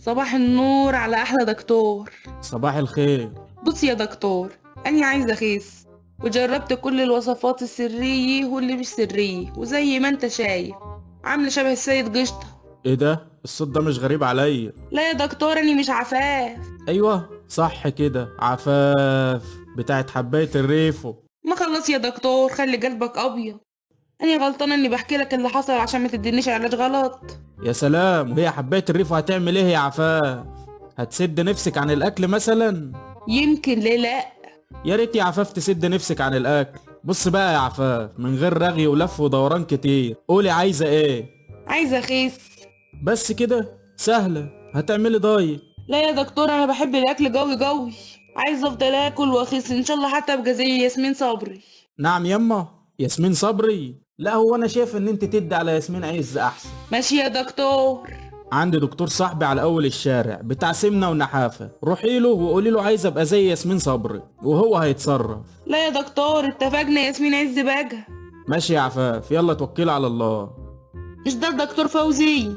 صباح النور على احلى دكتور. صباح الخير. بص يا دكتور، انا عايزه اخس وجربت كل الوصفات السريه واللي مش سريه، وزي ما انت شايف عامله شبه السيد قشطه. ايه ده؟ الصوت ده مش غريب عليا. لا يا دكتور، انا مش عفاف. ايوه صح كده، عفاف بتاعت حباية الريفو. ما خلص يا دكتور، خلي قلبك ابيض. انا غلطانه اني بحكي لك اللي حصل عشان ما تدينيش علاج غلط. يا سلام، وهي حباية الريفو هتعمل ايه يا عفاف؟ هتسد نفسك عن الاكل مثلا؟ يمكن، ليه لا. يا ريت يا عفاف تسد نفسك عن الاكل. بص بقى يا عفاف، من غير رغي ولف ودوران كتير، قولي عايزة ايه؟ عايزه اخس. بس كده سهلة، هتعملي دايت. لا يا دكتور، انا بحب الاكل قوي قوي. عايزه افضل اكل واخس ان شاء الله، حتى ابقى زي ياسمين صبري. نعم يما، ياسمين صبري؟ لا، هو انا شايف ان انت تدي على ياسمين عز احسن. ماشي يا دكتور. عندي دكتور صاحبي على اول الشارع بتاع سمنة ونحافة، روحي له وقولي له عايز ابقى زي ياسمين صبري وهو هيتصرف. لا يا دكتور، اتفقنا، ياسمين عز بقى. ماشي يا عفاف، يلا توكلي على الله. مش ده الدكتور فوزي؟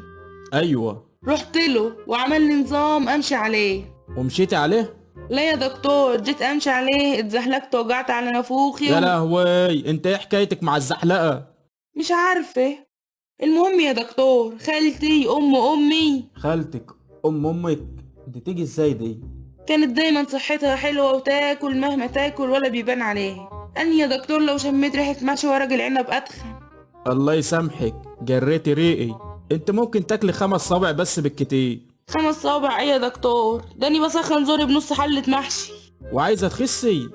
ايوه. رحت له وعمل لي نظام امشي عليه. ومشيتي عليه؟ لا يا دكتور، جيت امشي عليه اتزحلقت وقعت على نافوخي يا لهوي، انت ايه حكايتك مع الزحلقة؟ مش عارفه. المهم يا دكتور، خالتي ام امي خالتك ام امك؟ دي تيجي ازاي دي؟ كانت دايما صحتها حلوه وتاكل مهما تاكل ولا بيبان عليها. اني يا دكتور لو شميت ريحه محشي ورق العنب اتخن. الله يسامحك، جريتي ريقي. انت ممكن تاكلي 5 صابع بس بالكتير. 5 صوابع ايه يا دكتور؟ ده اني بسخن زوري بنص حله محشي. وعايزة تخسي؟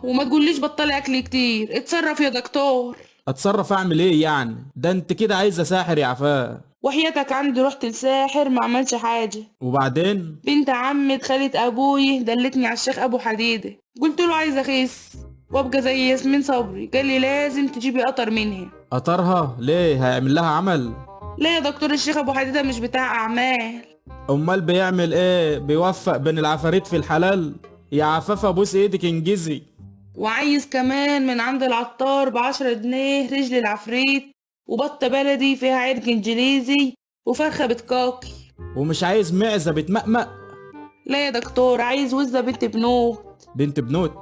وما تقوليش بطلي اكل كتير، اتصرف يا دكتور. اتصرف اعمل ايه يعني؟ ده انت كده عايزة ساحر يا عفاف. وحياتك عندي رحت لساحر ما عملش حاجه. وبعدين؟ بنت عمة خالة ابوي دلتني على الشيخ ابو حديده، قلت له عايزه اخس وابقى زي ياسمين صبري، قال لي لازم تجيبي قطر منها. قطرها ليه؟ هيعمل لها عمل؟ لا يا دكتور، الشيخ ابو حديده مش بتاع اعمال. امال بيعمل ايه؟ بيوفق بين العفاريت في الحلال. يا عفاف ابوس ايدك انجزي. وعايز كمان من عند العطار ب10 جنيه رجل العفريت، وبطة بلدي فيها عرق انجليزي، وفرخة بتكاكي. ومش عايز معزة بتمقمق؟ لا يا دكتور، عايز وزة بنت بنوت. بنت بنوت؟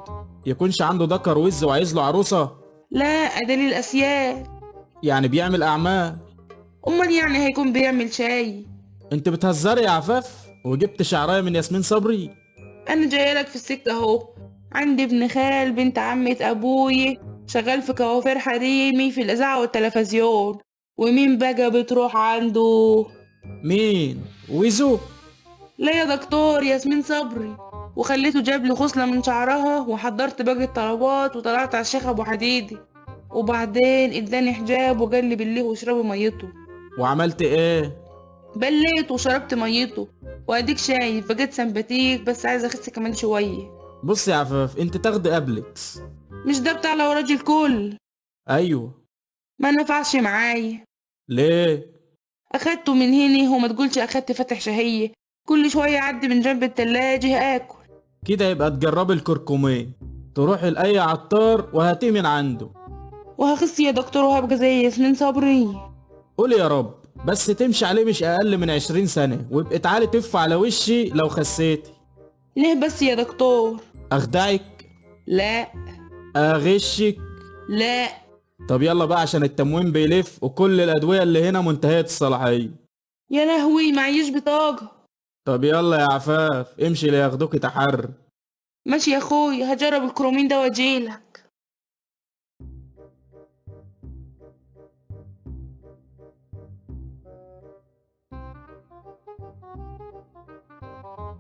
يكونش عنده ذكر وز وعايز له عروسة؟ لا، أدلي الأسياد. يعني بيعمل اعمال؟ أمال يعني هيكون بيعمل شاي؟ انت بتهزري يا عفاف؟ وجبت شعرايه من ياسمين صبري؟ أنا جايلك في السكة أهو. عندي ابن خال بنت عمة أبوي شغال في كوافير حريمي في الإذاعة والتلفزيون. ومين بقى بتروح عنده؟ مين؟ ويزو؟ لا يا دكتور، ياسمين صبري. وخليته جاب لي خصلة من شعرها، وحضرت باقي الطلبات وطلعت على الشيخ ابو حديدي. وبعدين اداني حجاب وقال لي بالله واشربي ميته. وعملت ايه؟ بليت وشربت ميته. واديك شايف بقيت سمباتيك، بس عايزه اخس كمان شويه. بص يا عفاف، انت تاخدي ابلكس. مش ده بتاع لو راجل كل؟ ايوه. ما نفعش معايا. ليه؟ اخدته من هنا، وما تقولش اخدت فتح شهيه. كل شويه اعدي من جنب التلاجة اكل. كده يبقى تجربي الكركمين. تروحي لاي عطار وهاتيه من عنده. وهخس يا دكتور وهبقى زي ياسمين صبري. قولي يا رب، بس تمشي عليه مش اقل من 20 سنة، ويبقى تعالي تف على وشي لو خسيتي. ليه بس يا دكتور؟ اخدعك؟ لا. اغشك؟ لا. طب يلا بقى، عشان التموين بيلف وكل الادوية اللي هنا منتهية الصلاحية. يا لهوي، معيش بطاقة. طب يلا يا عفاف، امشي لياخدوكي تحر. ماشي يا اخوي، هجرب الكرومين ده واجيلك.